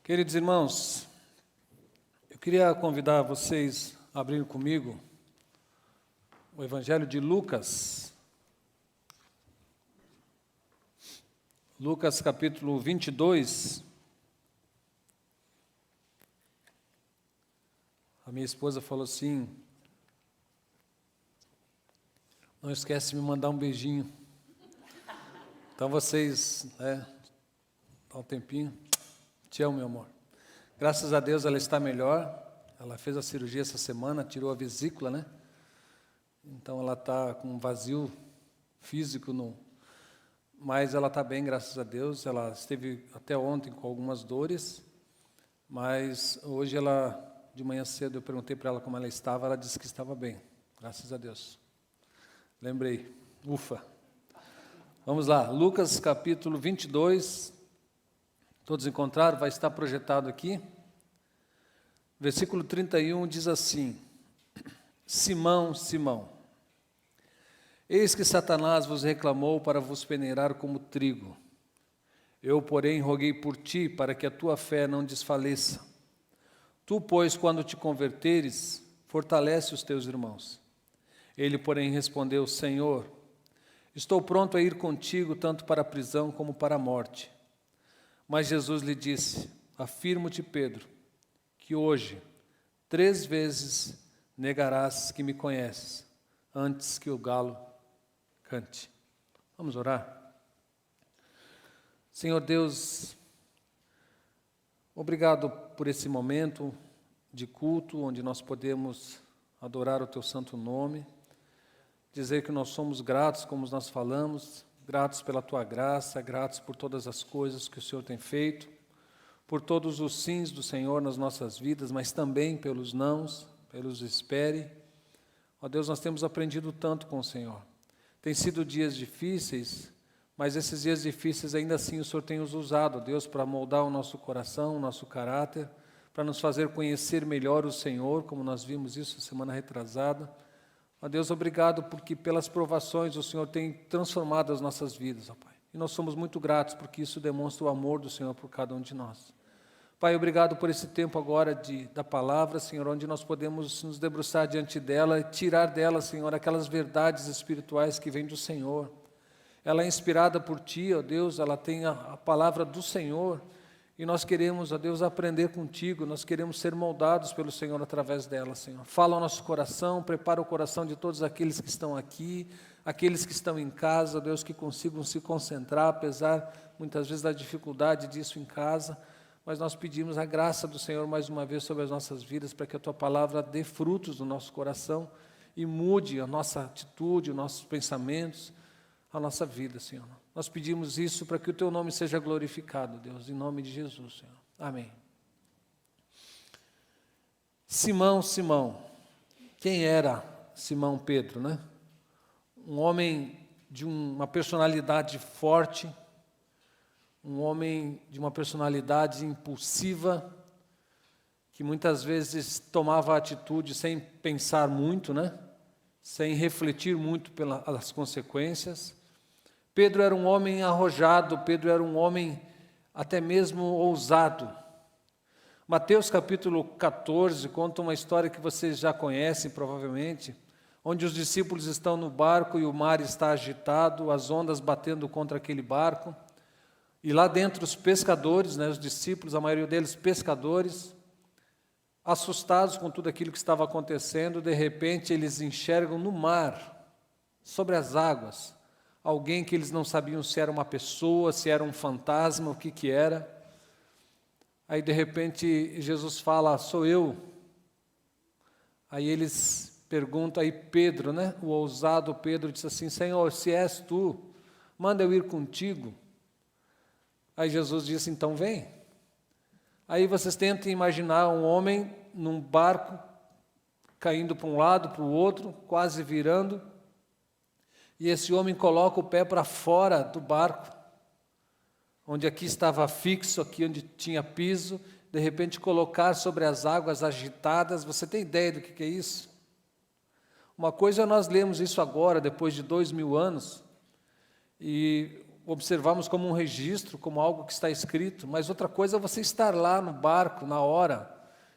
Queridos irmãos, eu queria convidar vocês a abrirem comigo o Evangelho de Lucas. Lucas capítulo 22. A minha esposa falou assim: não esquece de me mandar um beijinho. Então vocês, dá um tempinho. Te amo, meu amor. Graças a Deus ela está melhor. Ela fez a cirurgia essa semana, tirou a vesícula, né? Então ela está com um vazio físico, mas ela está bem, graças a Deus. Ela esteve até ontem com algumas dores, mas hoje de manhã cedo, eu perguntei para ela como ela estava, ela disse que estava bem, graças a Deus. Lembrei, ufa. Vamos lá, Lucas capítulo 22, todos encontraram? Vai estar projetado aqui. Versículo 31 diz assim: Simão, Simão, eis que Satanás vos reclamou para vos peneirar como trigo. Eu, porém, roguei por ti, para que a tua fé não desfaleça. Tu, pois, quando te converteres, fortalece os teus irmãos. Ele, porém, respondeu: Senhor, estou pronto a ir contigo, tanto para a prisão como para a morte. Mas Jesus lhe disse: afirmo-te, Pedro, que hoje 3 vezes negarás que me conheces, antes que o galo cante. Vamos orar? Senhor Deus, obrigado por esse momento de culto, onde nós podemos adorar o Teu santo nome, dizer que nós somos gratos, como nós falamos, gratos pela Tua graça, gratos por todas as coisas que o Senhor tem feito, por todos os sims do Senhor nas nossas vidas, mas também pelos nãos, pelos espere. Ó Deus, nós temos aprendido tanto com o Senhor. Tem sido dias difíceis, mas esses dias difíceis ainda assim o Senhor tem os usado, Deus, para moldar o nosso coração, o nosso caráter, para nos fazer conhecer melhor o Senhor, como nós vimos isso semana retrasada. Ó Deus, obrigado porque pelas provações o Senhor tem transformado as nossas vidas, ó Pai. E nós somos muito gratos porque isso demonstra o amor do Senhor por cada um de nós. Pai, obrigado por esse tempo agora da palavra, Senhor, onde nós podemos nos debruçar diante dela e tirar dela, Senhor, aquelas verdades espirituais que vêm do Senhor. Ela é inspirada por Ti, ó Deus, ela tem a palavra do Senhor. E nós queremos, ó Deus, aprender contigo, nós queremos ser moldados pelo Senhor através dela, Senhor. Fala ao nosso coração, prepara o coração de todos aqueles que estão aqui, aqueles que estão em casa, ó Deus, que consigam se concentrar, apesar, muitas vezes, da dificuldade disso em casa. Mas nós pedimos a graça do Senhor mais uma vez sobre as nossas vidas, para que a Tua palavra dê frutos no nosso coração e mude a nossa atitude, os nossos pensamentos, a nossa vida, Senhor. Nós pedimos isso para que o Teu nome seja glorificado, Deus, em nome de Jesus, Senhor. Amém. Simão, Simão. Quem era Simão Pedro, né? Um homem de uma personalidade forte, um homem de uma personalidade impulsiva, que muitas vezes tomava atitude sem pensar muito, né? Sem refletir muito pelas consequências. Pedro era um homem arrojado, Pedro era um homem até mesmo ousado. Mateus capítulo 14 conta uma história que vocês já conhecem provavelmente, onde os discípulos estão no barco e o mar está agitado, as ondas batendo contra aquele barco, e lá dentro os pescadores, né, os discípulos, a maioria deles pescadores, assustados com tudo aquilo que estava acontecendo, de repente eles enxergam no mar, sobre as águas, alguém que eles não sabiam se era uma pessoa, se era um fantasma, o que era. Aí de repente Jesus fala: sou eu. Aí eles perguntam, aí Pedro, né, o ousado Pedro, diz assim: Senhor, se és tu, manda eu ir contigo. Aí Jesus disse: então vem. Aí vocês tentem imaginar um homem num barco, caindo para um lado, para o outro, quase virando, e esse homem coloca o pé para fora do barco, onde aqui estava fixo, aqui onde tinha piso, de repente colocar sobre as águas agitadas. Você tem ideia do que é isso? Uma coisa é nós lemos isso agora, depois de 2000 anos, e observamos como um registro, como algo que está escrito, mas outra coisa é você estar lá no barco, na hora,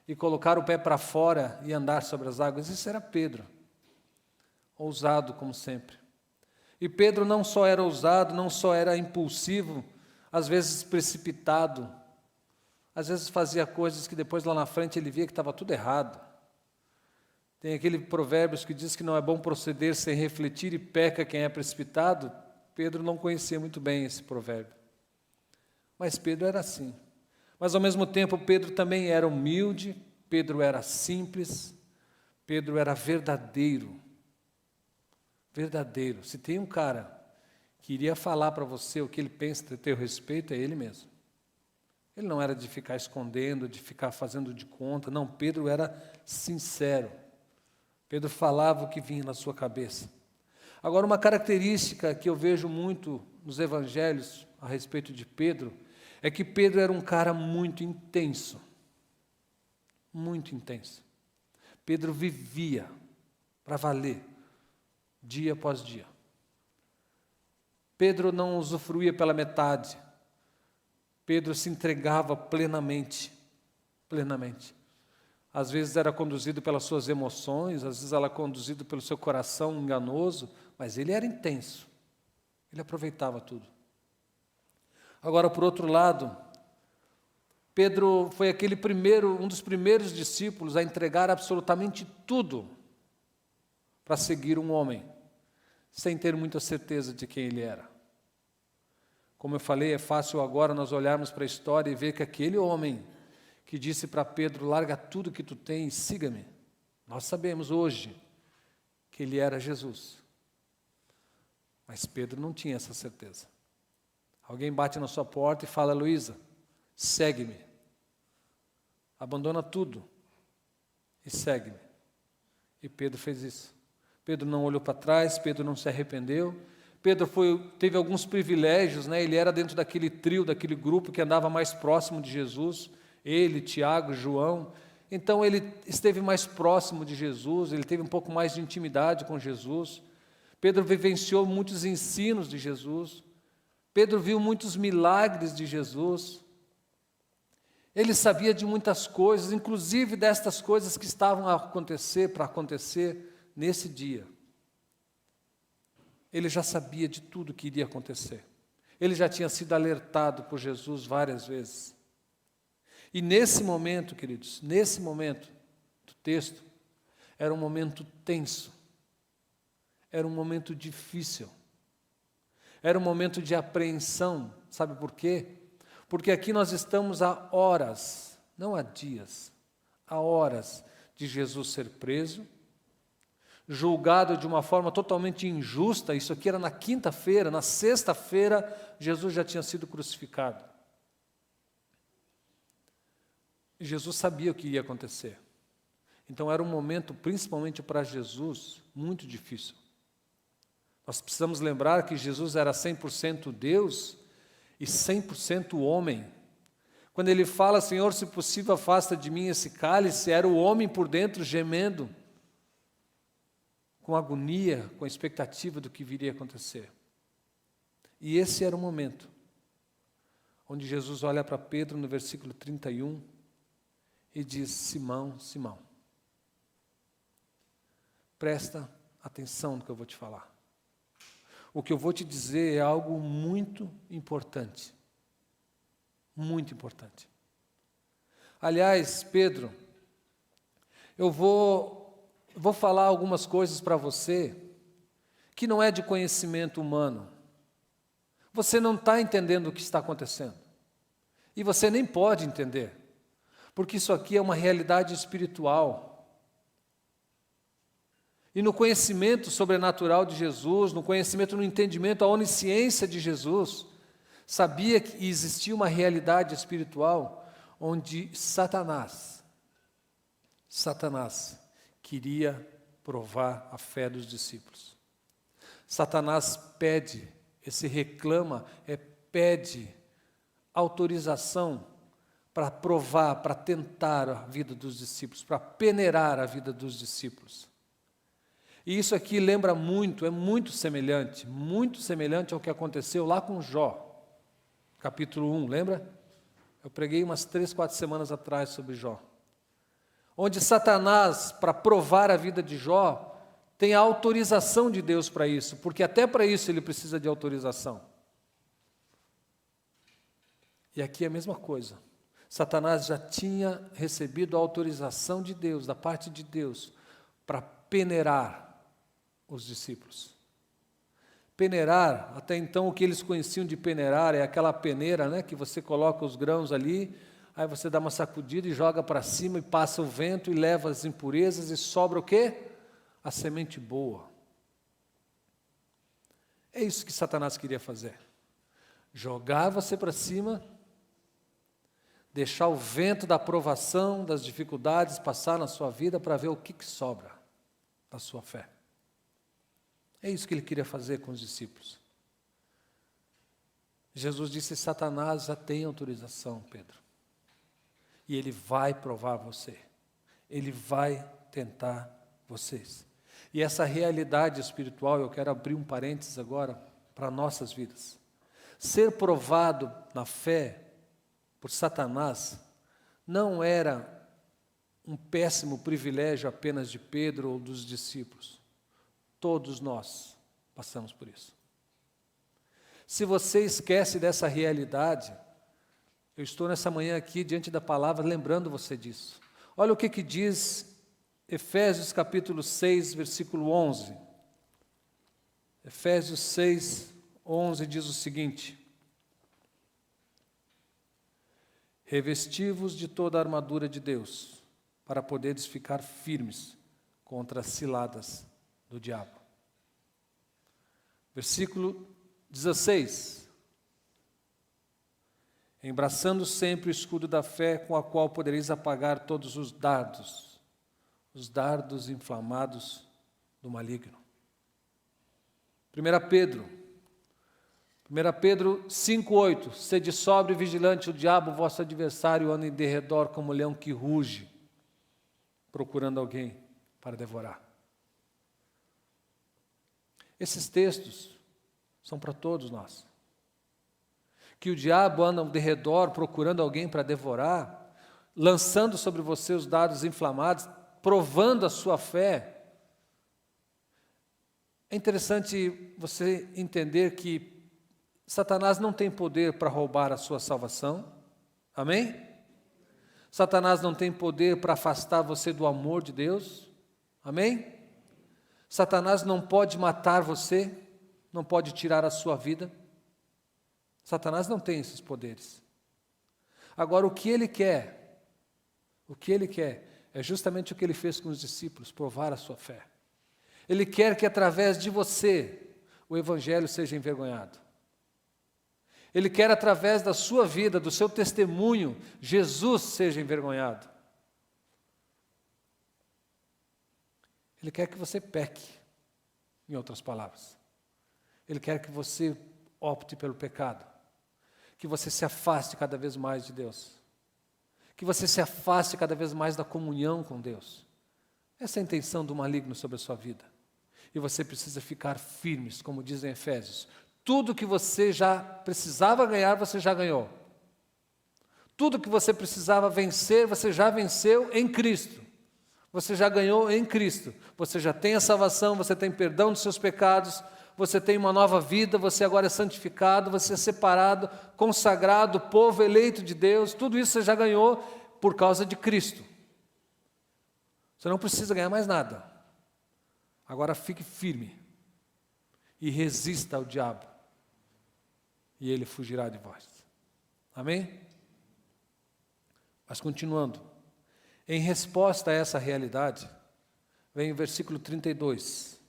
e colocar o pé para fora e andar sobre as águas. Isso era Pedro, ousado como sempre. E Pedro não só era ousado, não só era impulsivo, às vezes precipitado, às vezes fazia coisas que depois lá na frente ele via que estava tudo errado. Tem aquele provérbio que diz que não é bom proceder sem refletir e peca quem é precipitado. Pedro não conhecia muito bem esse provérbio. Mas Pedro era assim. Mas ao mesmo tempo Pedro também era humilde, Pedro era simples, Pedro era verdadeiro. Verdadeiro. Se tem um cara que iria falar para você o que ele pensa a teu respeito, é ele mesmo. Ele não era de ficar escondendo, de ficar fazendo de conta. Não, Pedro era sincero. Pedro falava o que vinha na sua cabeça. Agora, uma característica que eu vejo muito nos evangelhos a respeito de Pedro, é que Pedro era um cara muito intenso. Muito intenso. Pedro vivia para valer, dia após dia. Pedro não usufruía pela metade. Pedro se entregava plenamente, plenamente. Às vezes era conduzido pelas suas emoções, às vezes era conduzido pelo seu coração enganoso, mas ele era intenso. Ele aproveitava tudo. Agora, por outro lado, Pedro foi um dos primeiros discípulos a entregar absolutamente tudo para seguir um homem, sem ter muita certeza de quem ele era. Como eu falei, é fácil agora nós olharmos para a história e ver que aquele homem que disse para Pedro, larga tudo que tu tens, siga-me. Nós sabemos hoje que ele era Jesus. Mas Pedro não tinha essa certeza. Alguém bate na sua porta e fala, Luísa, segue-me. Abandona tudo e segue-me. E Pedro fez isso. Pedro não olhou para trás, Pedro não se arrependeu. Pedro teve alguns privilégios, né? Ele era dentro daquele trio, daquele grupo que andava mais próximo de Jesus. Ele, Tiago, João. Então ele esteve mais próximo de Jesus, ele teve um pouco mais de intimidade com Jesus. Pedro vivenciou muitos ensinos de Jesus. Pedro viu muitos milagres de Jesus. Ele sabia de muitas coisas, inclusive destas coisas que estavam para acontecer nesse dia. Ele já sabia de tudo que iria acontecer. Ele já tinha sido alertado por Jesus várias vezes. E nesse momento, queridos, nesse momento do texto, era um momento tenso, era um momento difícil, era um momento de apreensão, sabe por quê? Porque aqui nós estamos há horas, não há dias, há horas de Jesus ser preso, julgado de uma forma totalmente injusta. Isso aqui era na quinta-feira, na sexta-feira, Jesus já tinha sido crucificado. E Jesus sabia o que ia acontecer. Então era um momento, principalmente para Jesus, muito difícil. Nós precisamos lembrar que Jesus era 100% Deus e 100% homem. Quando ele fala, Senhor, se possível, afasta de mim esse cálice, era o homem por dentro gemendo, com agonia, com a expectativa do que viria a acontecer. E esse era o momento onde Jesus olha para Pedro no versículo 31 e diz, Simão, Simão, presta atenção no que eu vou te falar. O que eu vou te dizer é algo muito importante. Muito importante. Aliás, Pedro, eu vou falar algumas coisas para você que não é de conhecimento humano. Você não está entendendo o que está acontecendo. E você nem pode entender. Porque isso aqui é uma realidade espiritual. E no conhecimento sobrenatural de Jesus, no conhecimento, no entendimento, a onisciência de Jesus, sabia que existia uma realidade espiritual onde Satanás queria provar a fé dos discípulos. Satanás pede autorização para provar, para tentar a vida dos discípulos, para peneirar a vida dos discípulos. E isso aqui lembra muito, é muito semelhante ao que aconteceu lá com Jó, capítulo 1, lembra? Eu preguei umas 3, 4 semanas atrás sobre Jó. Onde Satanás, para provar a vida de Jó, tem a autorização de Deus para isso, porque até para isso ele precisa de autorização. E aqui é a mesma coisa. Satanás já tinha recebido a autorização de Deus, da parte de Deus, para peneirar os discípulos. Peneirar, até então o que eles conheciam de peneirar é aquela peneira, né, que você coloca os grãos ali, aí você dá uma sacudida e joga para cima e passa o vento e leva as impurezas e sobra o quê? A semente boa. É isso que Satanás queria fazer. Jogar você para cima, deixar o vento da provação, das dificuldades passar na sua vida para ver o que sobra da sua fé. É isso que ele queria fazer com os discípulos. Jesus disse: Satanás já tem autorização, Pedro. E ele vai provar você. Ele vai tentar vocês. E essa realidade espiritual, eu quero abrir um parênteses agora para nossas vidas. Ser provado na fé por Satanás não era um péssimo privilégio apenas de Pedro ou dos discípulos. Todos nós passamos por isso. Se você esquece dessa realidade, eu estou nessa manhã aqui diante da palavra lembrando você disso. Olha o que diz Efésios capítulo 6, versículo 11. Efésios 6, 11 diz o seguinte: revesti-vos de toda a armadura de Deus, para poderes ficar firmes contra as ciladas do diabo. Versículo 16. Embraçando sempre o escudo da fé, com a qual podereis apagar todos os dardos inflamados do maligno. 1 Pedro 5,8. Sede sóbrio e vigilante, o diabo, vosso adversário, anda em derredor como leão que ruge, procurando alguém para devorar. Esses textos são para todos nós. Que o diabo anda ao derredor procurando alguém para devorar, lançando sobre você os dardos inflamados, provando a sua fé. É interessante você entender que Satanás não tem poder para roubar a sua salvação. Amém? Satanás não tem poder para afastar você do amor de Deus. Amém? Satanás não pode matar você, não pode tirar a sua vida. Satanás não tem esses poderes. Agora, o que ele quer é justamente o que ele fez com os discípulos, provar a sua fé. Ele quer que através de você o evangelho seja envergonhado. Ele quer através da sua vida, do seu testemunho, Jesus seja envergonhado. Ele quer que você peque, em outras palavras. Ele quer que você opte pelo pecado, que você se afaste cada vez mais de Deus, que você se afaste cada vez mais da comunhão com Deus. Essa é a intenção do maligno sobre a sua vida. E você precisa ficar firmes, como dizem Efésios. Tudo que você já precisava ganhar, você já ganhou. Tudo que você precisava vencer, você já venceu em Cristo. Você já ganhou em Cristo. Você já tem a salvação, você tem perdão dos seus pecados, você tem uma nova vida, você agora é santificado, você é separado, consagrado, povo eleito de Deus. Tudo isso você já ganhou por causa de Cristo. Você não precisa ganhar mais nada. Agora fique firme e resista ao diabo, e ele fugirá de vós. Amém? Mas continuando, em resposta a essa realidade, vem o versículo 32.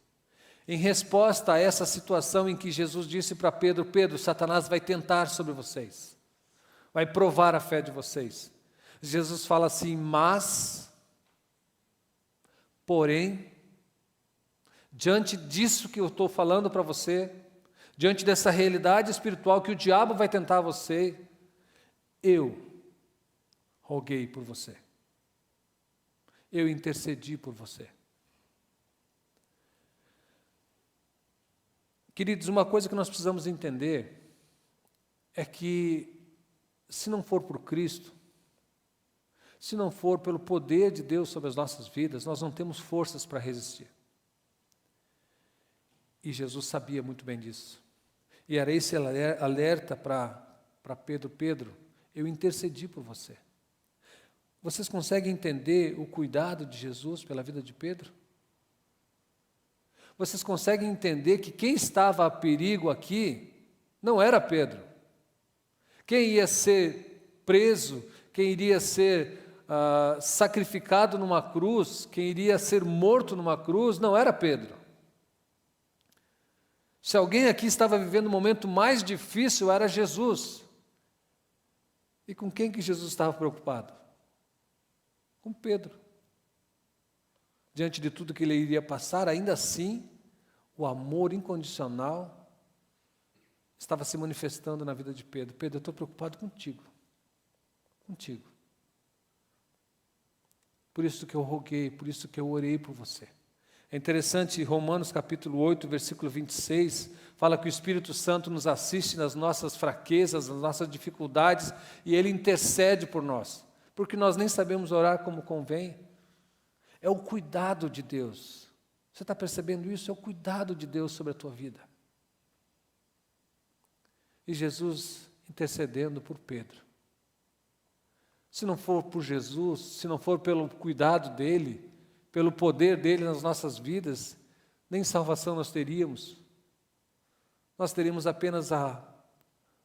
Em resposta a essa situação em que Jesus disse para Pedro: Pedro, Satanás vai tentar sobre vocês, vai provar a fé de vocês. Jesus fala assim: mas, porém, diante disso que eu estou falando para você, diante dessa realidade espiritual que o diabo vai tentar você, eu roguei por você. Eu intercedi por você. Queridos, uma coisa que nós precisamos entender é que, se não for por Cristo, se não for pelo poder de Deus sobre as nossas vidas, nós não temos forças para resistir. E Jesus sabia muito bem disso. E era esse alerta para Pedro: Pedro, eu intercedi por você. Vocês conseguem entender o cuidado de Jesus pela vida de Pedro? Vocês conseguem entender que quem estava a perigo aqui não era Pedro. Quem ia ser preso, quem iria ser sacrificado numa cruz, quem iria ser morto numa cruz, não era Pedro. Se alguém aqui estava vivendo um momento mais difícil, era Jesus. E com quem que Jesus estava preocupado? Com Pedro. Diante de tudo que ele iria passar, ainda assim, o amor incondicional estava se manifestando na vida de Pedro. Pedro, eu estou preocupado contigo. Contigo. Por isso que eu roguei, por isso que eu orei por você. É interessante, Romanos capítulo 8, versículo 26, fala que o Espírito Santo nos assiste nas nossas fraquezas, nas nossas dificuldades, e Ele intercede por nós, porque nós nem sabemos orar como convém. É o cuidado de Deus. Você está percebendo isso? É o cuidado de Deus sobre a tua vida. E Jesus intercedendo por Pedro. Se não for por Jesus, se não for pelo cuidado dEle, pelo poder dEle nas nossas vidas, nem salvação nós teríamos. Nós teríamos apenas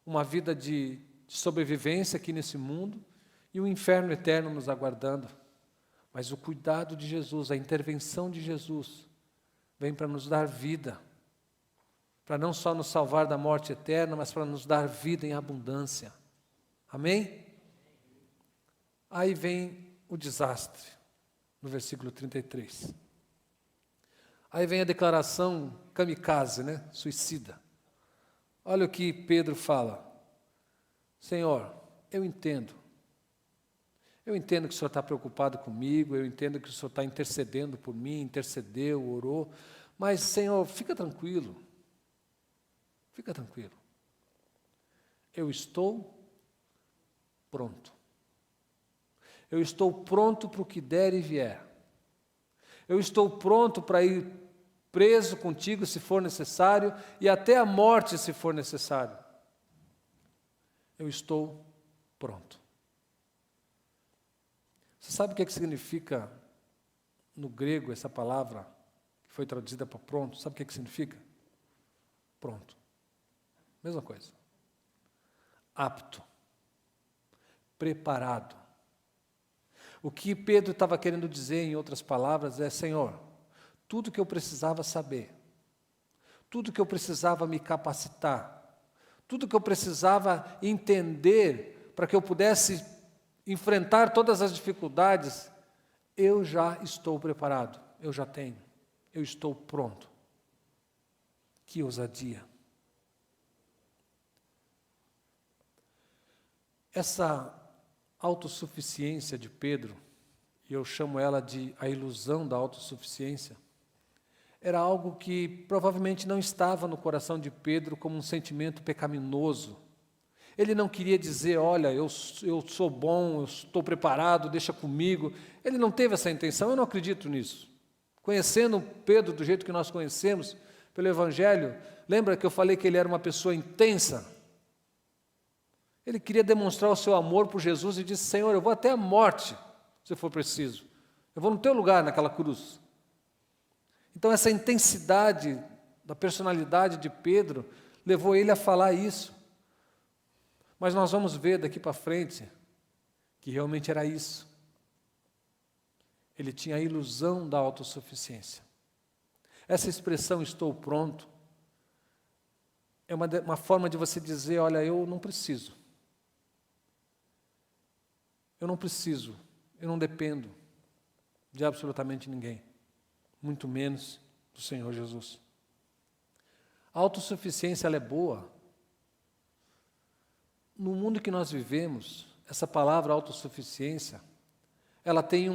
uma vida de sobrevivência aqui nesse mundo e um inferno eterno nos aguardando. Mas o cuidado de Jesus, a intervenção de Jesus, vem para nos dar vida, para não só nos salvar da morte eterna, mas para nos dar vida em abundância. Amém? Aí vem o desastre, no versículo 33. Aí vem a declaração kamikaze, suicida. Olha o que Pedro fala: Senhor, eu entendo que o Senhor está preocupado comigo, eu entendo que o Senhor está intercedendo por mim, intercedeu, orou, mas, Senhor, fica tranquilo, eu estou pronto. Eu estou pronto para o que der e vier. Eu estou pronto para ir preso contigo se for necessário e até a morte se for necessário. Eu estou pronto. Você sabe o que significa no grego essa palavra que foi traduzida para pronto? Sabe o que significa? Pronto. Mesma coisa. Apto. Preparado. O que Pedro estava querendo dizer, em outras palavras, é: Senhor, tudo que eu precisava saber, tudo que eu precisava me capacitar, tudo que eu precisava entender para que eu pudesse enfrentar todas as dificuldades, eu já estou preparado, eu já tenho, eu estou pronto. Que ousadia! Essa autossuficiência de Pedro, e eu chamo ela de a ilusão da autossuficiência, era algo que provavelmente não estava no coração de Pedro como um sentimento pecaminoso. Ele não queria dizer: olha, eu sou bom, eu estou preparado, deixa comigo. Ele não teve essa intenção, eu não acredito nisso. Conhecendo Pedro do jeito que nós conhecemos, pelo Evangelho, lembra que eu falei que ele era uma pessoa intensa? Ele queria demonstrar o seu amor por Jesus e disse: Senhor, eu vou até a morte, se for preciso. Eu vou no teu lugar naquela cruz. Então essa intensidade da personalidade de Pedro levou ele a falar isso. Mas nós vamos ver daqui para frente que realmente era isso. Ele tinha a ilusão da autossuficiência. Essa expressão "estou pronto" é uma forma de você dizer: olha, eu não preciso. Eu não preciso, eu não dependo de absolutamente ninguém, muito menos do Senhor Jesus. A autossuficiência, ela é boa. No mundo que nós vivemos, essa palavra autossuficiência, ela tem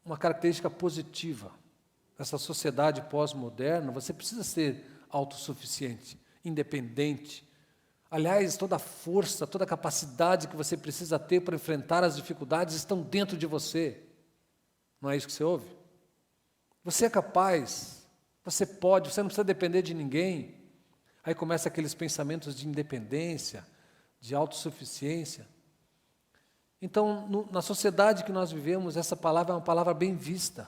uma característica positiva. Nessa sociedade pós-moderna, você precisa ser autossuficiente, independente. Aliás, toda a força, toda a capacidade que você precisa ter para enfrentar as dificuldades estão dentro de você. Não é isso que você ouve? Você é capaz, você pode, você não precisa depender de ninguém. Aí começa aqueles pensamentos de independência, de autossuficiência. Então, na sociedade que nós vivemos, essa palavra é uma palavra bem vista,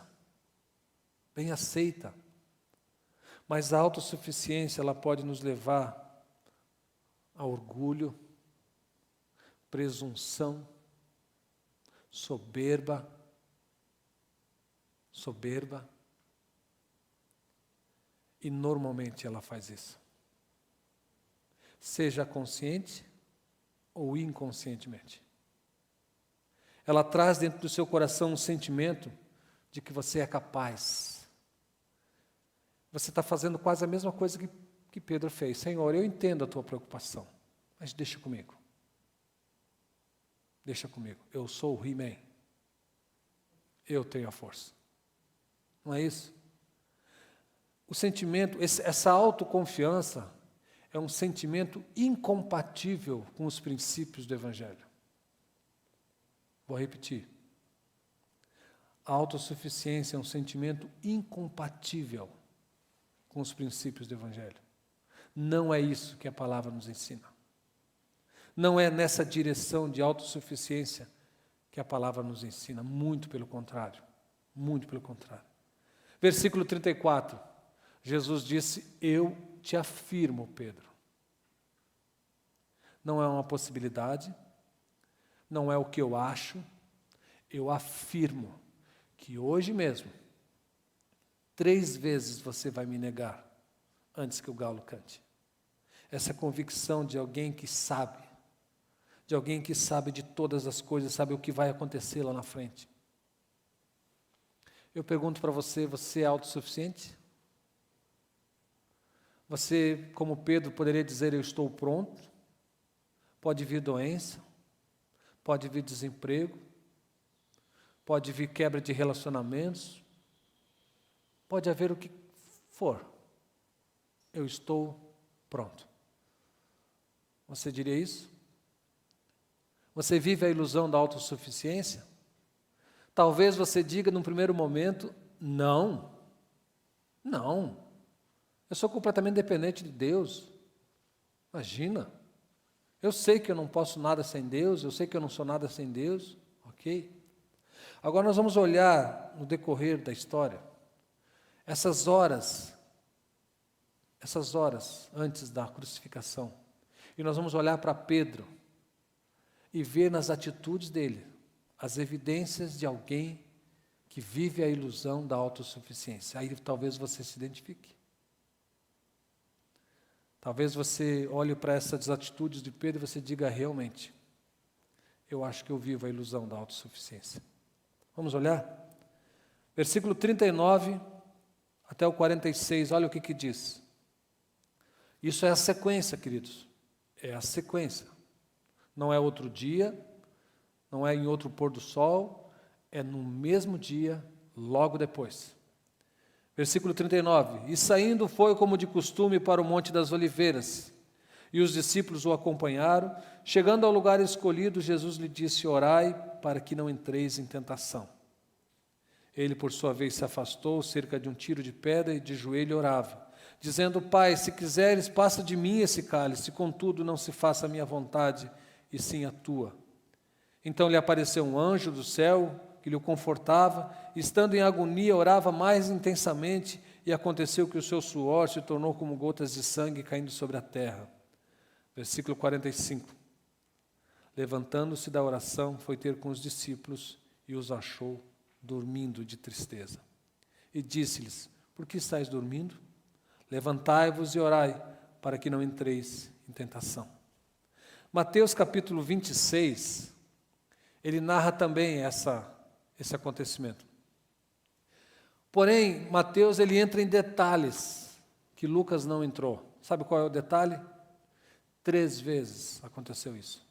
bem aceita. Mas a autossuficiência, ela pode nos levar a orgulho, presunção, soberba. E normalmente ela faz isso. Seja consciente ou inconscientemente. Ela traz dentro do seu coração um sentimento de que você é capaz. Você está fazendo quase a mesma coisa que Pedro fez. Senhor, eu entendo a tua preocupação, mas deixa comigo. Deixa comigo. Eu sou o He-Man. Eu tenho a força. Não é isso? O sentimento, essa autoconfiança é um sentimento incompatível com os princípios do Evangelho. Vou repetir. A autossuficiência é um sentimento incompatível com os princípios do Evangelho. Não é isso que a palavra nos ensina. Não é nessa direção de autossuficiência que a palavra nos ensina. Muito pelo contrário. Muito pelo contrário. Versículo 34. Jesus disse, eu te afirmo, Pedro. Não é uma possibilidade, não é o que eu acho, eu afirmo que hoje mesmo, 3 vezes você vai me negar antes que o galo cante. Essa convicção de alguém que sabe, de todas as coisas, sabe o que vai acontecer lá na frente. Eu pergunto para você, você é autossuficiente? Você, como Pedro, poderia dizer, eu estou pronto? Pode vir doença, pode vir desemprego, pode vir quebra de relacionamentos, pode haver o que for. Eu estou pronto. Você diria isso? Você vive a ilusão da autossuficiência? Talvez você diga num primeiro momento, não. Eu sou completamente dependente de Deus. Imagina. Eu sei que eu não posso nada sem Deus, eu sei que eu não sou nada sem Deus, ok? Agora nós vamos olhar no decorrer da história, essas horas antes da crucificação, e nós vamos olhar para Pedro e ver nas atitudes dele as evidências de alguém que vive a ilusão da autossuficiência. Aí talvez você se identifique. Talvez você olhe para essas atitudes de Pedro e você diga, realmente, eu acho que eu vivo a ilusão da autossuficiência. Vamos olhar? Versículo 39 até o 46, olha o que diz. Isso é a sequência, queridos. É a sequência. Não é outro dia, não é em outro pôr do sol, é no mesmo dia, logo depois. Versículo 39, e saindo foi como de costume para o Monte das Oliveiras, e os discípulos o acompanharam. Chegando ao lugar escolhido, Jesus lhe disse, orai para que não entreis em tentação. Ele, por sua vez, se afastou, cerca de um tiro de pedra, e de joelho orava, dizendo, Pai, se quiseres, passa de mim esse cálice, contudo não se faça a minha vontade, e sim a tua. Então lhe apareceu um anjo do céu, que lhe confortava, e estando em agonia, orava mais intensamente, e aconteceu que o seu suor se tornou como gotas de sangue caindo sobre a terra. Versículo 45. Levantando-se da oração, foi ter com os discípulos, e os achou dormindo de tristeza. E disse-lhes, por que estáis dormindo? Levantai-vos e orai, para que não entreis em tentação. Mateus capítulo 26, ele narra também esse acontecimento. Porém, Mateus ele entra em detalhes que Lucas não entrou. Sabe qual é o detalhe? 3 vezes aconteceu isso.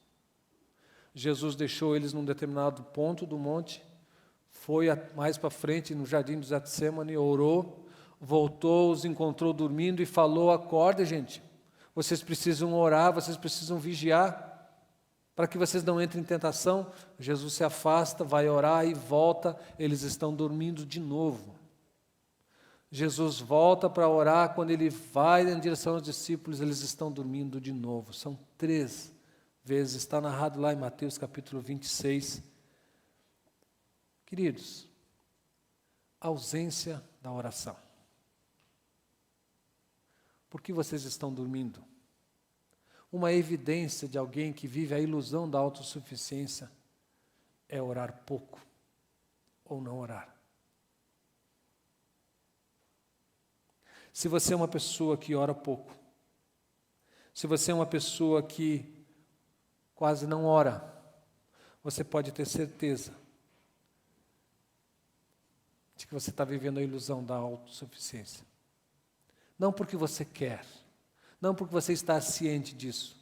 Jesus deixou eles num determinado ponto do monte, foi mais para frente no jardim do Getsemane, orou voltou, os encontrou dormindo e falou: acordem, gente, vocês precisam orar, vocês precisam vigiar, para que vocês não entrem em tentação. Jesus se afasta, vai orar e volta, eles estão dormindo de novo. Jesus volta para orar, quando ele vai em direção aos discípulos, eles estão dormindo de novo. São 3 vezes, está narrado lá em Mateus capítulo 26. Queridos, ausência da oração. Por que vocês estão dormindo? Uma evidência de alguém que vive a ilusão da autossuficiência é orar pouco ou não orar. Se você é uma pessoa que ora pouco, se você é uma pessoa que quase não ora, você pode ter certeza de que você está vivendo a ilusão da autossuficiência. Não porque você quer, não porque você está ciente disso.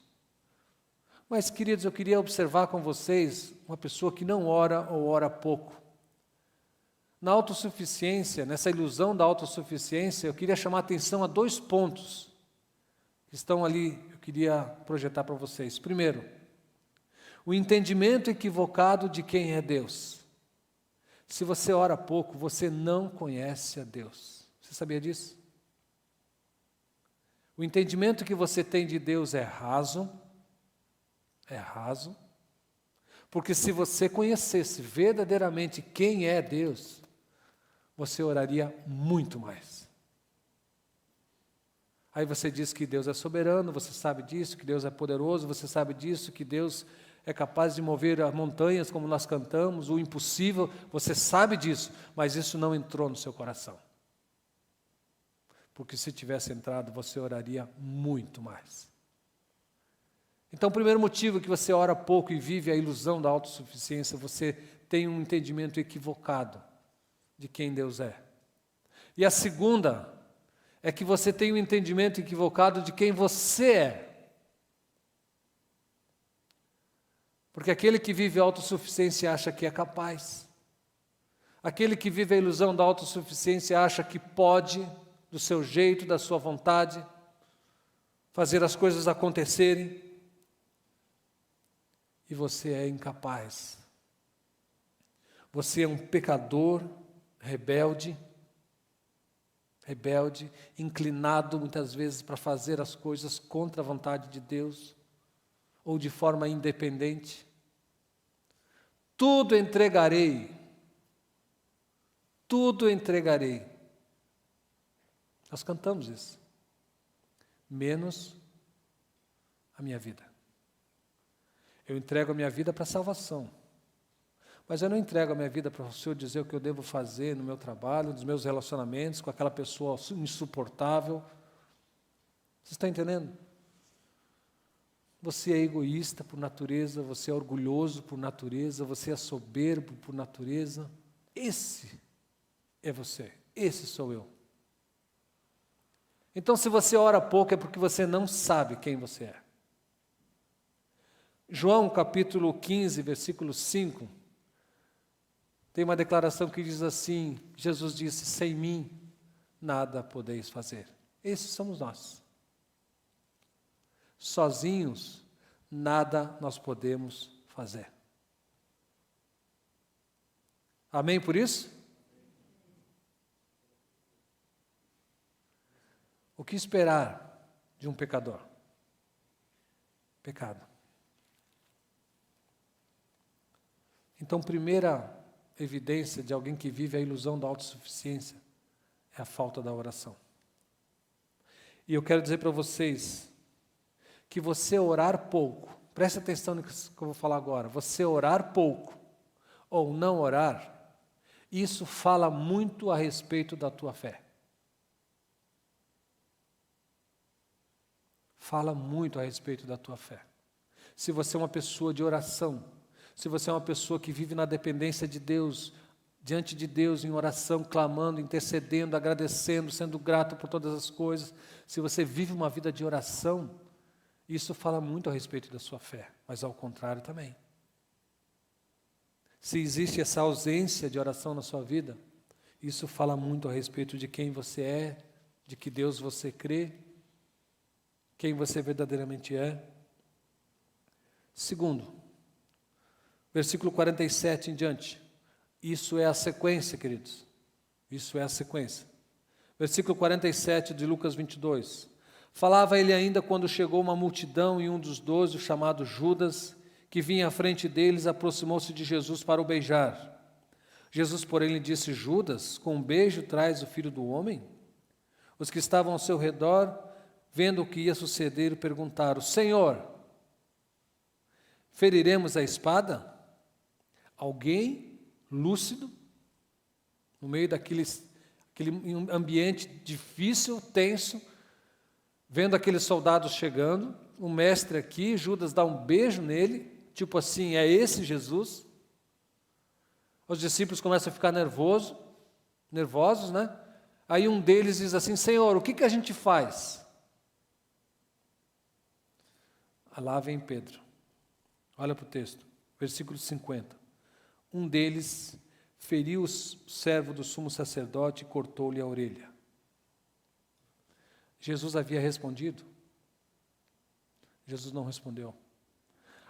Mas, queridos, eu queria observar com vocês uma pessoa que não ora ou ora pouco. Na autossuficiência, nessa ilusão da autossuficiência, eu queria chamar a atenção a 2 pontos que estão ali, eu queria projetar para vocês. Primeiro, o entendimento equivocado de quem é Deus. Se você ora pouco, você não conhece a Deus. Você sabia disso? O entendimento que você tem de Deus é raso, porque se você conhecesse verdadeiramente quem é Deus, você oraria muito mais. Aí você diz que Deus é soberano, você sabe disso, que Deus é poderoso, você sabe disso, que Deus é capaz de mover as montanhas como nós cantamos, o impossível, você sabe disso, mas isso não entrou no seu coração. Porque se tivesse entrado, você oraria muito mais. Então, o primeiro motivo que você ora pouco e vive a ilusão da autossuficiência, você tem um entendimento equivocado de quem Deus é. E a segunda é que você tem um entendimento equivocado de quem você é. Porque aquele que vive a autossuficiência acha que é capaz. Aquele que vive a ilusão da autossuficiência acha que pode, do seu jeito, da sua vontade, fazer as coisas acontecerem. E você é incapaz. Você é um pecador rebelde, inclinado muitas vezes para fazer as coisas contra a vontade de Deus, ou de forma independente. Tudo entregarei. Nós cantamos isso. Menos a minha vida. Eu entrego a minha vida para a salvação. Mas eu não entrego a minha vida para o Senhor dizer o que eu devo fazer no meu trabalho, nos meus relacionamentos, com aquela pessoa insuportável. Você está entendendo? Você é egoísta por natureza, você é orgulhoso por natureza, você é soberbo por natureza. Esse é você, esse sou eu. Então, se você ora pouco, é porque você não sabe quem você é. João capítulo 15, versículo 5, tem uma declaração que diz assim, Jesus disse: sem mim nada podeis fazer. Esses somos nós. Sozinhos, nada nós podemos fazer. Amém por isso? O que esperar de um pecador? Pecado. Então, primeira evidência de alguém que vive a ilusão da autossuficiência é a falta da oração. E eu quero dizer para vocês que você orar pouco, preste atenção no que eu vou falar agora, você orar pouco ou não orar, isso fala muito a respeito da tua fé. Fala muito a respeito da tua fé. Se você é uma pessoa de oração, se você é uma pessoa que vive na dependência de Deus, diante de Deus em oração, clamando, intercedendo, agradecendo, sendo grato por todas as coisas, se você vive uma vida de oração, isso fala muito a respeito da sua fé, mas ao contrário também. Se existe essa ausência de oração na sua vida, Isso fala muito a respeito de quem você é, de que Deus você crê, quem você verdadeiramente é. Segundo, versículo 47 em diante. Isso é a sequência, queridos. Isso é a sequência. Versículo 47 de Lucas 22. Falava ele ainda quando chegou uma multidão e um dos 12, chamado Judas, que vinha à frente deles, aproximou-se de Jesus para o beijar. Jesus, porém, lhe disse: Judas, com um beijo traz o Filho do Homem? Os que estavam ao seu redor, vendo o que ia suceder, perguntaram: Senhor, feriremos a espada? Alguém lúcido, no meio daquele ambiente difícil, tenso, vendo aqueles soldados chegando, o mestre aqui, Judas dá um beijo nele, tipo assim, é esse Jesus? Os discípulos começam a ficar nervosos, né? Aí um deles diz assim: Senhor, o que a gente faz? Lá vem Pedro. Olha para o texto, versículo 50. Um deles feriu o servo do sumo sacerdote e cortou-lhe a orelha. Jesus havia respondido? Jesus não respondeu.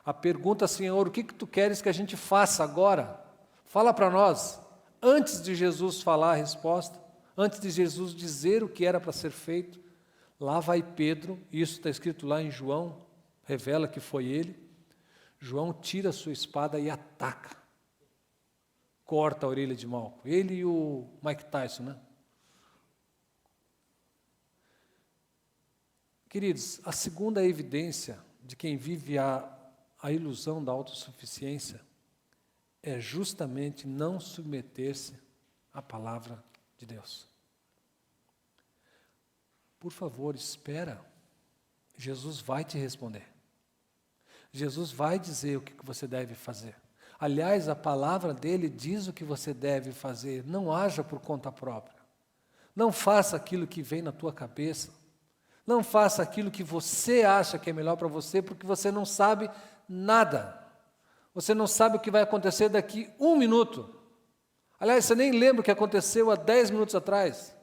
A pergunta: Senhor, o que tu queres que a gente faça agora? Fala para nós. Antes de Jesus falar a resposta, antes de Jesus dizer o que era para ser feito, lá vai Pedro, isso está escrito lá em João, revela que foi ele. João tira a sua espada e ataca. Corta a orelha de Malco. Ele e o Mike Tyson, né? Queridos, a segunda evidência de quem vive a ilusão da autossuficiência é justamente não submeter-se à palavra de Deus. Por favor, espera. Jesus vai te responder. Jesus vai dizer o que você deve fazer. Aliás, a palavra dele diz o que você deve fazer. Não haja por conta própria. Não faça aquilo que vem na tua cabeça. Não faça aquilo que você acha que é melhor para você, porque você não sabe nada. Você não sabe o que vai acontecer daqui 1 minuto. Aliás, você nem lembra o que aconteceu há 10 minutos atrás.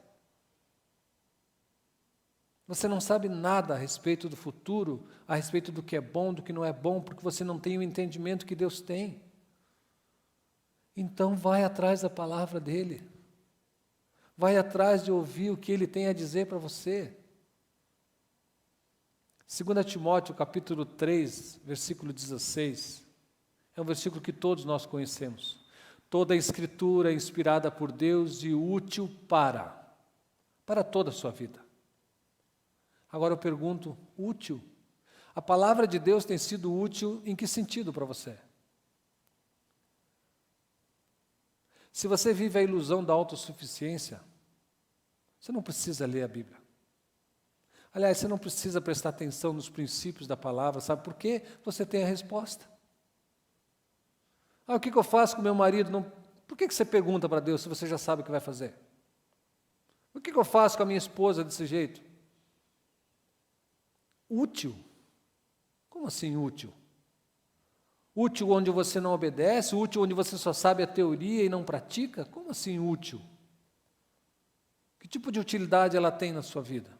Você não sabe nada a respeito do futuro, a respeito do que é bom, do que não é bom, porque você não tem o entendimento que Deus tem. Então vai atrás da palavra dele. Vai atrás de ouvir o que ele tem a dizer para você. 2 Timóteo, capítulo 3, versículo 16, é um versículo que todos nós conhecemos. Toda a Escritura é inspirada por Deus e útil para toda a sua vida. Agora eu pergunto, útil? A palavra de Deus tem sido útil em que sentido para você? Se você vive a ilusão da autossuficiência, você não precisa ler a Bíblia. Aliás, você não precisa prestar atenção nos princípios da palavra, sabe por quê? Você tem a resposta. O que eu faço com meu marido? Por que você pergunta para Deus se você já sabe o que vai fazer? O que eu faço com a minha esposa desse jeito? Útil? Como assim útil? Útil onde você não obedece? Útil onde você só sabe a teoria e não pratica? Como assim útil? Que tipo de utilidade ela tem na sua vida?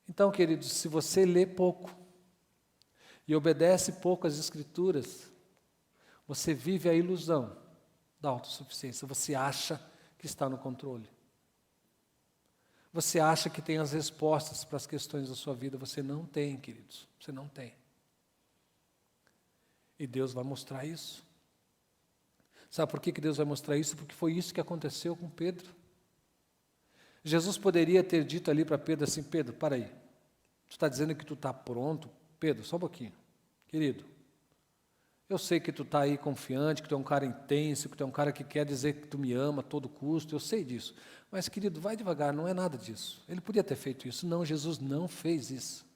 Então, queridos, se você lê pouco e obedece pouco às Escrituras, você vive a ilusão da autossuficiência. Você acha que está no controle. Você acha que tem as respostas para as questões da sua vida. Você não tem, queridos. Você não tem. E Deus vai mostrar isso. Sabe por que Deus vai mostrar isso? Porque foi isso que aconteceu com Pedro. Jesus poderia ter dito ali para Pedro assim: Pedro, para aí. Tu está dizendo que tu está pronto? Pedro, só um pouquinho. Querido, eu sei que tu está aí confiante, que tu é um cara intenso, que tu é um cara que quer dizer que tu me ama a todo custo, eu sei disso. Mas, querido, vai devagar, não é nada disso. Ele podia ter feito isso. Não, Jesus não fez isso.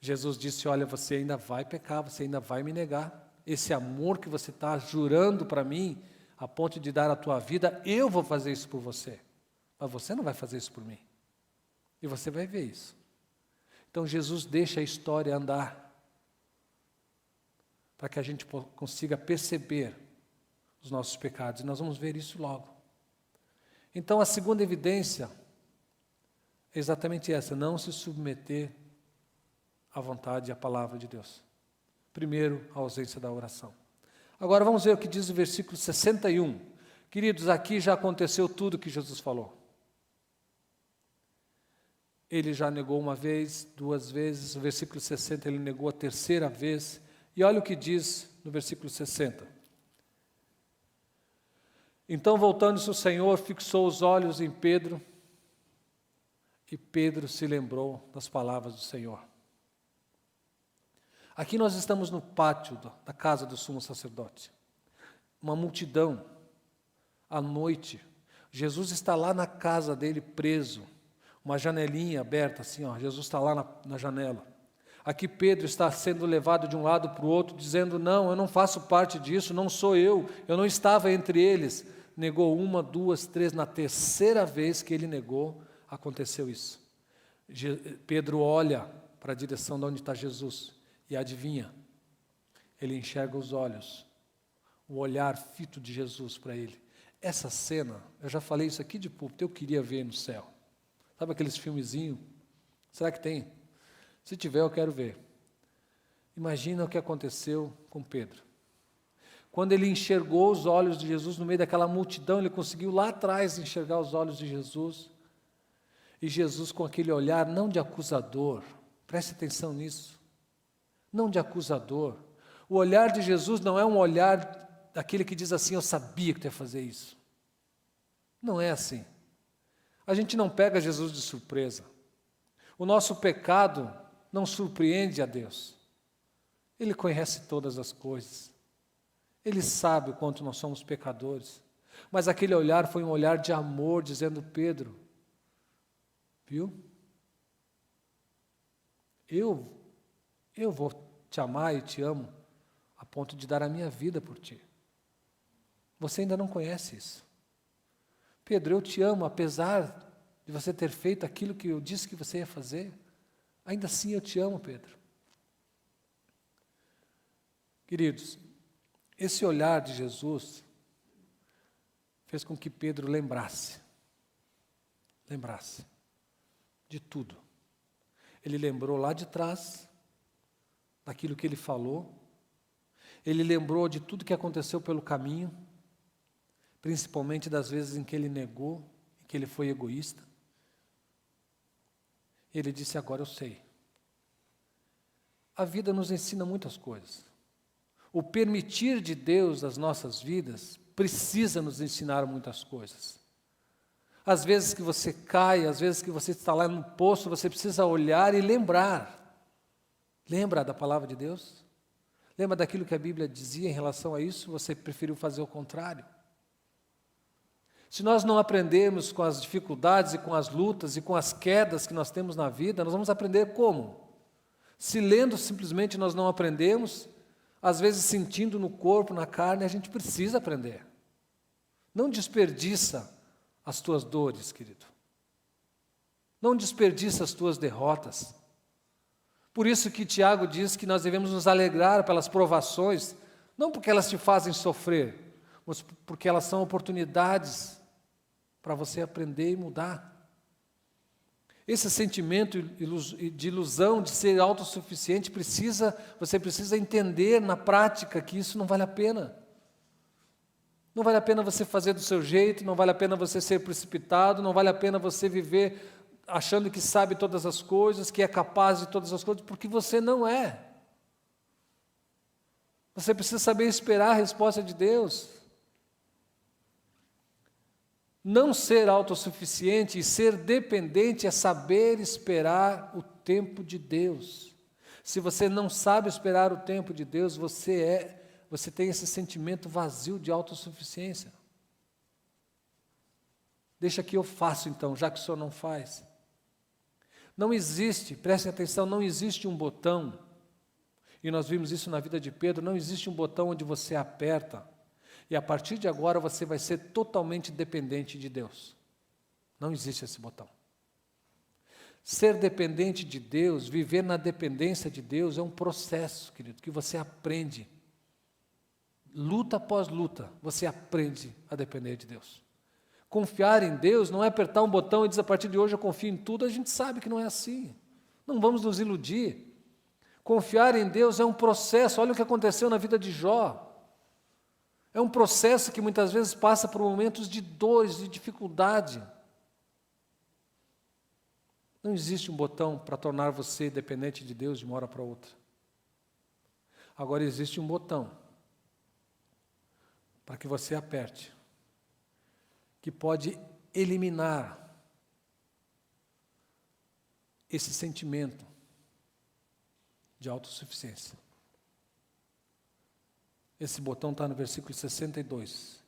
Jesus disse: olha, você ainda vai pecar, você ainda vai me negar. Esse amor que você está jurando para mim, a ponto de dar a tua vida, eu vou fazer isso por você. Mas você não vai fazer isso por mim. E você vai ver isso. Então Jesus deixa a história andar, para que a gente consiga perceber os nossos pecados, e nós vamos ver isso logo. Então, a segunda evidência é exatamente essa: não se submeter à vontade e à palavra de Deus. Primeiro, a ausência da oração. Agora vamos ver o que diz o versículo 61. Queridos, aqui já aconteceu tudo o que Jesus falou. Ele já negou uma vez, duas vezes, no versículo 60 ele negou a terceira vez, e olha o que diz no versículo 60. Então, voltando-se o Senhor, fixou os olhos em Pedro, e Pedro se lembrou das palavras do Senhor. Aqui nós estamos no pátio da casa do sumo sacerdote. Uma multidão, à noite. Jesus está lá na casa dele preso, uma janelinha aberta assim, ó. Jesus está lá na janela. Aqui Pedro está sendo levado de um lado para o outro, dizendo: não, eu não faço parte disso, não sou eu não estava entre eles. Negou uma, duas, três, na terceira vez que ele negou, aconteceu isso. Pedro olha para a direção de onde está Jesus, e adivinha, ele enxerga os olhos, o olhar fito de Jesus para ele. Essa cena, eu já falei isso aqui de púlpito, eu queria ver no céu. Sabe aqueles filmezinhos? Será que tem? Se tiver, eu quero ver. Imagina o que aconteceu com Pedro. Quando ele enxergou os olhos de Jesus no meio daquela multidão, ele conseguiu lá atrás enxergar os olhos de Jesus. E Jesus com aquele olhar, não de acusador, preste atenção nisso, não de acusador. O olhar de Jesus não é um olhar daquele que diz assim: eu sabia que tu ia fazer isso. Não é assim. A gente não pega Jesus de surpresa. O nosso pecado não surpreende a Deus. Ele conhece todas as coisas. Ele sabe o quanto nós somos pecadores. Mas aquele olhar foi um olhar de amor, dizendo: Pedro, viu? Eu vou te amar e te amo a ponto de dar a minha vida por ti. Você ainda não conhece isso. Pedro, eu te amo, apesar de você ter feito aquilo que eu disse que você ia fazer. Ainda assim eu te amo, Pedro. Queridos, esse olhar de Jesus fez com que Pedro lembrasse de tudo. Ele lembrou lá de trás daquilo que ele falou. Ele lembrou de tudo que aconteceu pelo caminho, principalmente das vezes em que ele negou, em que ele foi egoísta. Ele disse: agora eu sei. A vida nos ensina muitas coisas. O permitir de Deus nas nossas vidas precisa nos ensinar muitas coisas. Às vezes que você cai, às vezes que você está lá no poço, você precisa olhar e lembrar. Lembra da palavra de Deus? Lembra daquilo que a Bíblia dizia em relação a isso? Você preferiu fazer o contrário? Se nós não aprendermos com as dificuldades e com as lutas e com as quedas que nós temos na vida, nós vamos aprender como? Se lendo simplesmente nós não aprendemos, às vezes sentindo no corpo, na carne, a gente precisa aprender. Não desperdiça as tuas dores, querido. Não desperdiça as tuas derrotas. Por isso que Tiago diz que nós devemos nos alegrar pelas provações, não porque elas te fazem sofrer, mas porque elas são oportunidades para você aprender e mudar. Esse sentimento de ilusão, de ser autossuficiente, você precisa entender na prática que isso não vale a pena. Não vale a pena você fazer do seu jeito, não vale a pena você ser precipitado, não vale a pena você viver achando que sabe todas as coisas, que é capaz de todas as coisas, porque você não é. Você precisa saber esperar a resposta de Deus. Não ser autossuficiente e ser dependente é saber esperar o tempo de Deus. Se você não sabe esperar o tempo de Deus, você tem esse sentimento vazio de autossuficiência. Deixa que eu faço então, já que o Senhor não faz. Não existe, prestem atenção, não existe um botão, e nós vimos isso na vida de Pedro, não existe um botão onde você aperta, e a partir de agora você vai ser totalmente dependente de Deus. Não existe esse botão. Ser dependente de Deus, viver na dependência de Deus é um processo, querido, que você aprende luta após luta, você aprende a depender de Deus. Confiar em Deus não é apertar um botão e dizer, a partir de hoje eu confio em tudo. A gente sabe que não é assim. Não vamos nos iludir. Confiar em Deus é um processo. Olha o que aconteceu na vida de Jó. É um processo que muitas vezes passa por momentos de dores, de dificuldade. Não existe um botão para tornar você dependente de Deus de uma hora para outra. Agora existe um botão para que você aperte, que pode eliminar esse sentimento de autossuficiência. Esse botão está no versículo 62,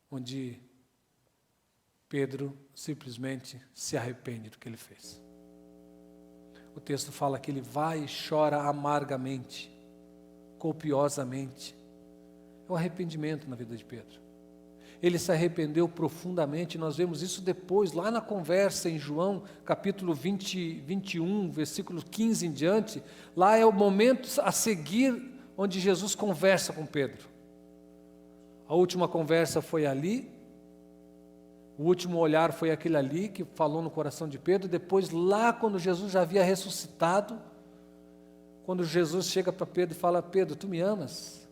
onde Pedro simplesmente se arrepende do que ele fez. O texto fala que ele vai e chora amargamente, copiosamente. É um arrependimento na vida de Pedro. Ele se arrependeu profundamente, nós vemos isso depois, lá na conversa em João, capítulo 21, versículo 15 em diante. Lá é o momento a seguir, onde Jesus conversa com Pedro. A última conversa foi ali, o último olhar foi aquele ali, que falou no coração de Pedro. Depois, lá quando Jesus já havia ressuscitado, quando Jesus chega para Pedro e fala, Pedro, tu me amas?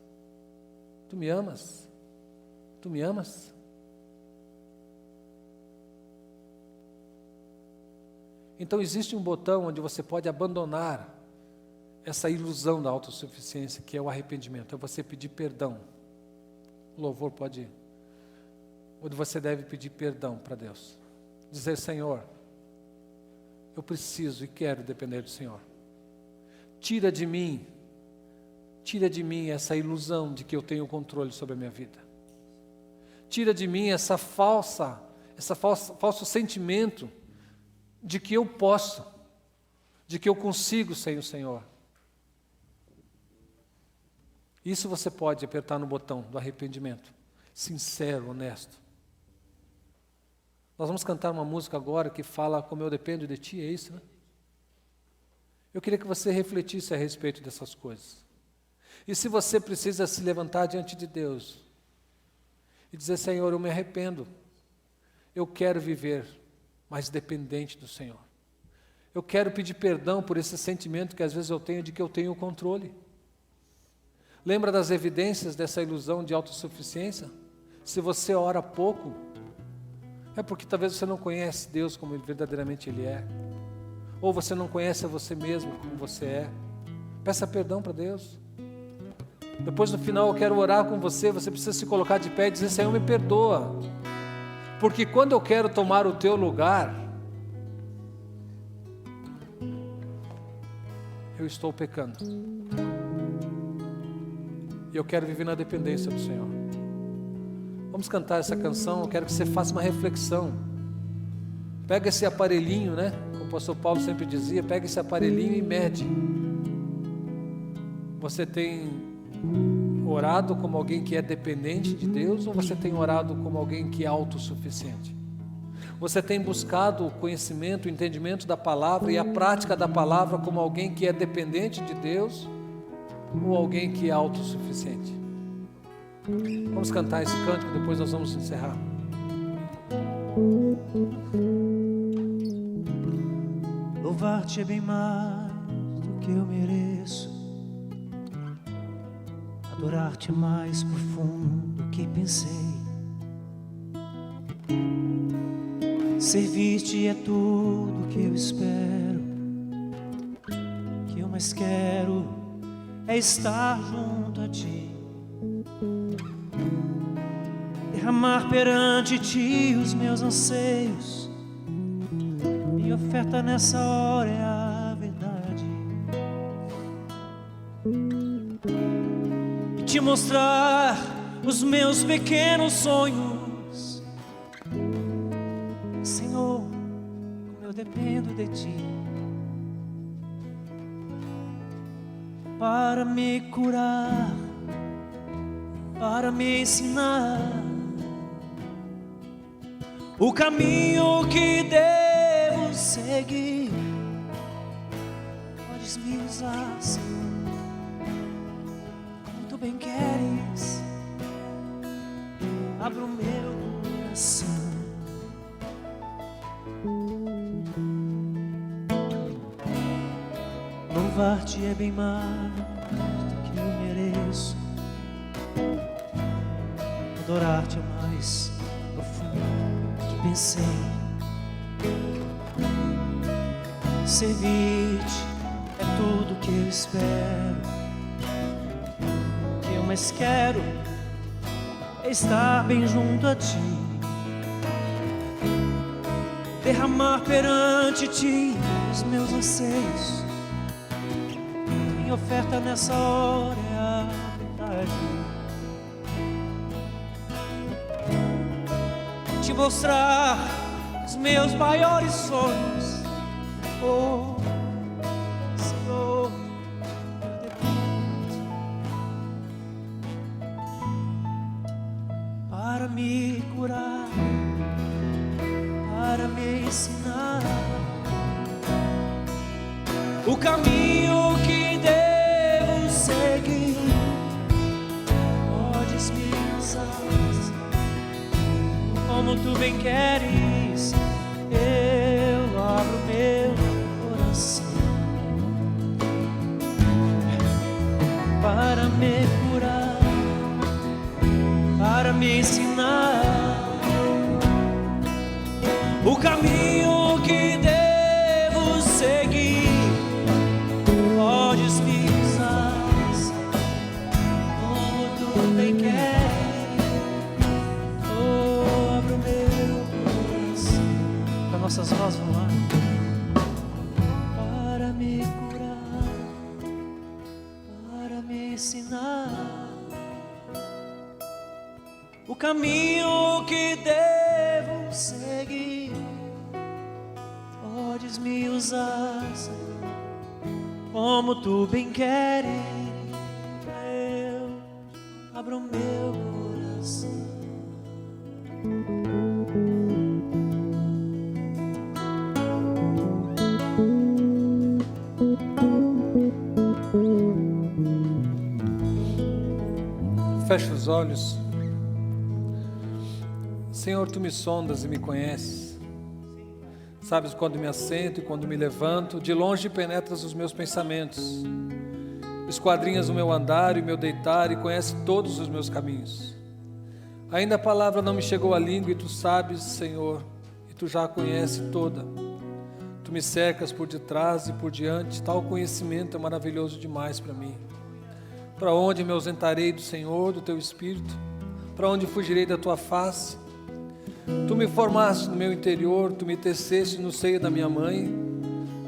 Tu me amas? Tu me amas? Então existe um botão onde você pode abandonar essa ilusão da autossuficiência, que é o arrependimento, é você pedir perdão. O louvor pode ir. Onde você deve pedir perdão para Deus. Dizer, Senhor, eu preciso e quero depender do Senhor. Tira de mim essa ilusão de que eu tenho controle sobre a minha vida. Tira de mim esse falso sentimento de que eu posso, de que eu consigo sem o Senhor. Isso você pode apertar no botão do arrependimento, sincero, honesto. Nós vamos cantar uma música agora que fala como eu dependo de Ti, é isso, né? Eu queria que você refletisse a respeito dessas coisas. E se você precisa se levantar diante de Deus e dizer, Senhor, eu me arrependo, eu quero viver mais dependente do Senhor. Eu quero pedir perdão por esse sentimento que às vezes eu tenho de que eu tenho o controle. Lembra das evidências dessa ilusão de autossuficiência? Se você ora pouco, é porque talvez você não conhece Deus como verdadeiramente Ele é. Ou você não conhece a você mesmo como você é. Peça perdão para Deus. Depois no final eu quero orar com você. Você precisa se colocar de pé e dizer, Senhor, me perdoa. Porque quando eu quero tomar o Teu lugar, eu estou pecando. E eu quero viver na dependência do Senhor. Vamos cantar essa canção. Eu quero que você faça uma reflexão. Pega esse aparelhinho, né? Como o pastor Paulo sempre dizia, pega esse aparelhinho e mede. Você tem orado como alguém que é dependente de Deus, ou você tem orado como alguém que é autossuficiente? Você tem buscado o conhecimento, o entendimento da palavra e a prática da palavra como alguém que é dependente de Deus, ou alguém que é autossuficiente? Vamos cantar esse cântico, depois nós vamos encerrar. Louvar-te é bem mais do que eu mereço, adorar-te é mais profundo do que pensei, servir-te é tudo que eu espero, o que eu mais quero é estar junto a Ti, derramar perante Ti os meus anseios. Minha oferta nessa hora é a verdade, e Te mostrar os meus pequenos sonhos. Senhor, como eu dependo de Ti para me curar, para me ensinar o caminho que devo seguir. Podes me usar, Senhor, como bem queres, abra o meu coração. Louvar-te é bem mais do que eu mereço, adorar-te é mais profundo do que pensei, servir-te é tudo que eu espero. O que eu mais quero é estar bem junto a ti, derramar perante ti os meus anseios. Minha oferta nessa hora é a verdade, te mostrar os meus maiores sonhos. Oh, Senhor, eu dependo para me curar, para me ensinar o caminho que devo seguir. Podes me usar como tu bem queres, eu abro meu coração para me curar, para me ensinar o caminho que devo seguir. Podes me usar como tu bem queres, oh, abro meu coração. Para nossas vozes, vamos lá. Para me curar, para me ensinar o caminho que devo seguir. Podes me usar como tu bem queres, eu abro o meu coração. Fecha os olhos. Senhor, tu me sondas e me conheces. Sabes quando me assento e quando me levanto. De longe penetras os meus pensamentos. Esquadrinhas o meu andar e o meu deitar e conheces todos os meus caminhos. Ainda a palavra não me chegou à língua e tu sabes, Senhor, e tu já a conheces toda. Tu me cercas por detrás e por diante. Tal conhecimento é maravilhoso demais para mim. Para onde me ausentarei do Senhor, do teu Espírito? Para onde fugirei da tua face? Tu me formaste no meu interior, tu me teceste no seio da minha mãe.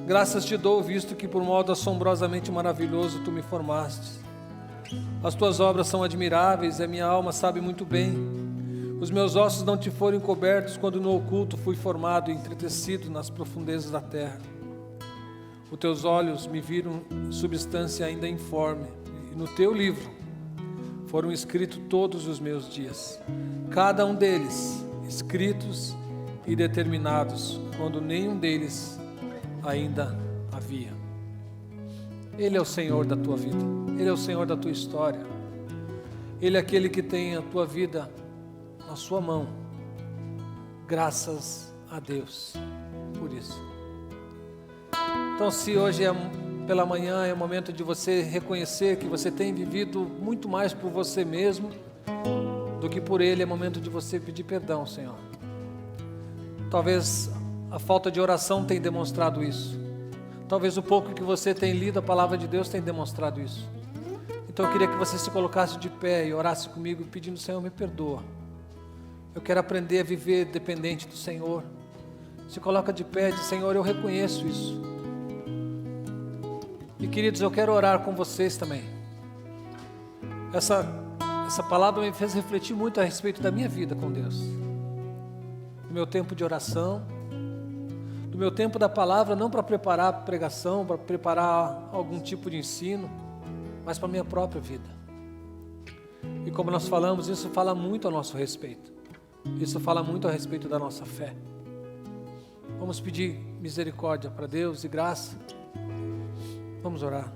Graças te dou, visto que por modo assombrosamente maravilhoso tu me formaste. As tuas obras são admiráveis, e a minha alma sabe muito bem. Os meus ossos não te foram encobertos quando no oculto fui formado e entretecido nas profundezas da terra. Os teus olhos me viram substância ainda informe, e no teu livro foram escritos todos os meus dias, cada um deles escritos e determinados, quando nenhum deles ainda havia. Ele é o Senhor da tua vida, Ele é o Senhor da tua história, Ele é aquele que tem a tua vida na sua mão. Graças a Deus por isso. Então, se hoje pela manhã é o momento de você reconhecer que você tem vivido muito mais por você mesmo do que por Ele, é momento de você pedir perdão, Senhor. Talvez a falta de oração tenha demonstrado isso. Talvez o pouco que você tem lido a palavra de Deus tenha demonstrado isso. Então eu queria que você se colocasse de pé e orasse comigo pedindo: Senhor, me perdoa. Eu quero aprender a viver dependente do Senhor. Se coloca de pé e diz: Senhor, eu reconheço isso. E queridos, eu quero orar com vocês também. Essa palavra me fez refletir muito a respeito da minha vida com Deus, do meu tempo de oração, do meu tempo da palavra, não para preparar a pregação, para preparar algum tipo de ensino, mas para a minha própria vida. E como nós falamos, isso fala muito a nosso respeito, isso fala muito a respeito da nossa fé. Vamos pedir misericórdia para Deus e graça. Vamos orar.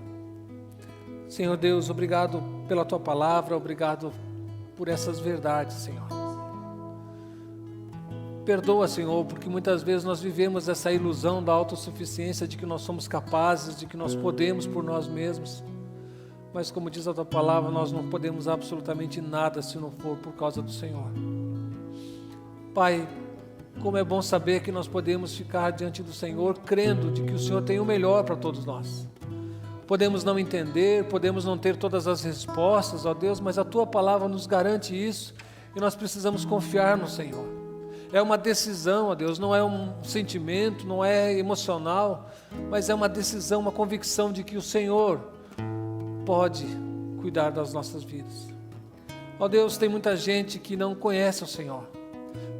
Senhor Deus, obrigado pela Tua palavra, obrigado por essas verdades, Senhor. Perdoa, Senhor, porque muitas vezes nós vivemos essa ilusão da autossuficiência, de que nós somos capazes, de que nós podemos por nós mesmos. Mas como diz a Tua palavra, nós não podemos absolutamente nada se não for por causa do Senhor. Pai, como é bom saber que nós podemos ficar diante do Senhor, crendo de que o Senhor tem o melhor para todos nós. Podemos não entender, podemos não ter todas as respostas, ó Deus, mas a Tua palavra nos garante isso, e nós precisamos confiar no Senhor. É uma decisão, ó Deus, não é um sentimento, não é emocional, mas é uma decisão, uma convicção de que o Senhor pode cuidar das nossas vidas. Ó Deus, tem muita gente que não conhece o Senhor.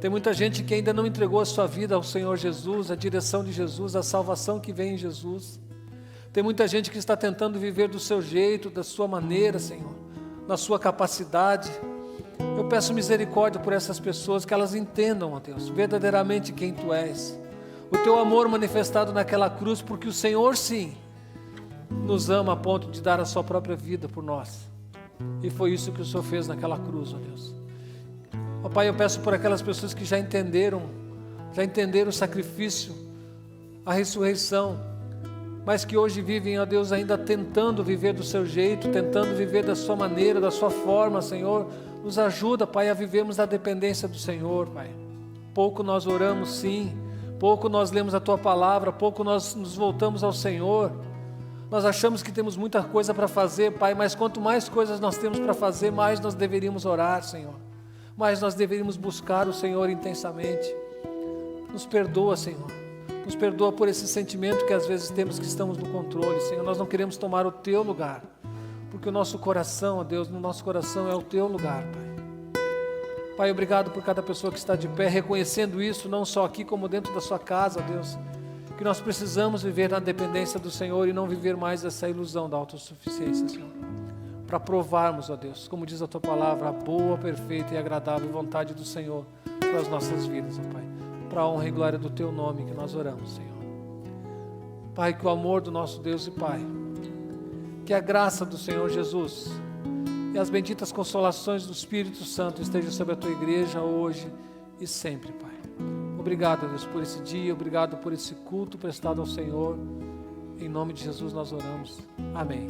Tem muita gente que ainda não entregou a sua vida ao Senhor Jesus, a direção de Jesus, a salvação que vem em Jesus. Tem muita gente que está tentando viver do seu jeito, da sua maneira, Senhor, na sua capacidade. Eu peço misericórdia por essas pessoas, que elas entendam, ó Deus, verdadeiramente quem Tu és. O Teu amor manifestado naquela cruz, porque o Senhor, sim, nos ama a ponto de dar a Sua própria vida por nós. E foi isso que o Senhor fez naquela cruz, ó Deus. Ó Pai, eu peço por aquelas pessoas que já entenderam o sacrifício, a ressurreição, mas que hoje vivem, ó Deus, ainda tentando viver do seu jeito, tentando viver da sua maneira, da sua forma, Senhor. Nos ajuda, Pai, a vivermos da dependência do Senhor, Pai. Pouco nós oramos, sim, pouco nós lemos a Tua palavra, pouco nós nos voltamos ao Senhor. Nós achamos que temos muita coisa para fazer, Pai, mas quanto mais coisas nós temos para fazer, mais nós deveríamos orar, Senhor. Mas nós deveríamos buscar o Senhor intensamente. Nos perdoa, Senhor. Nos perdoa por esse sentimento que às vezes temos que estamos no controle, Senhor. Nós não queremos tomar o Teu lugar, porque o nosso coração, ó Deus, no nosso coração é o Teu lugar, Pai. Pai, obrigado por cada pessoa que está de pé, reconhecendo isso, não só aqui, como dentro da sua casa, ó Deus, que nós precisamos viver na dependência do Senhor e não viver mais essa ilusão da autossuficiência, Senhor. Para provarmos, ó Deus, como diz a Tua palavra, a boa, perfeita e agradável vontade do Senhor para as nossas vidas, ó Pai. Para a honra e glória do Teu nome que nós oramos, Senhor. Pai, que o amor do nosso Deus e Pai, que a graça do Senhor Jesus e as benditas consolações do Espírito Santo estejam sobre a Tua igreja hoje e sempre, Pai. Obrigado, Deus, por esse dia, obrigado por esse culto prestado ao Senhor. Em nome de Jesus nós oramos. Amém.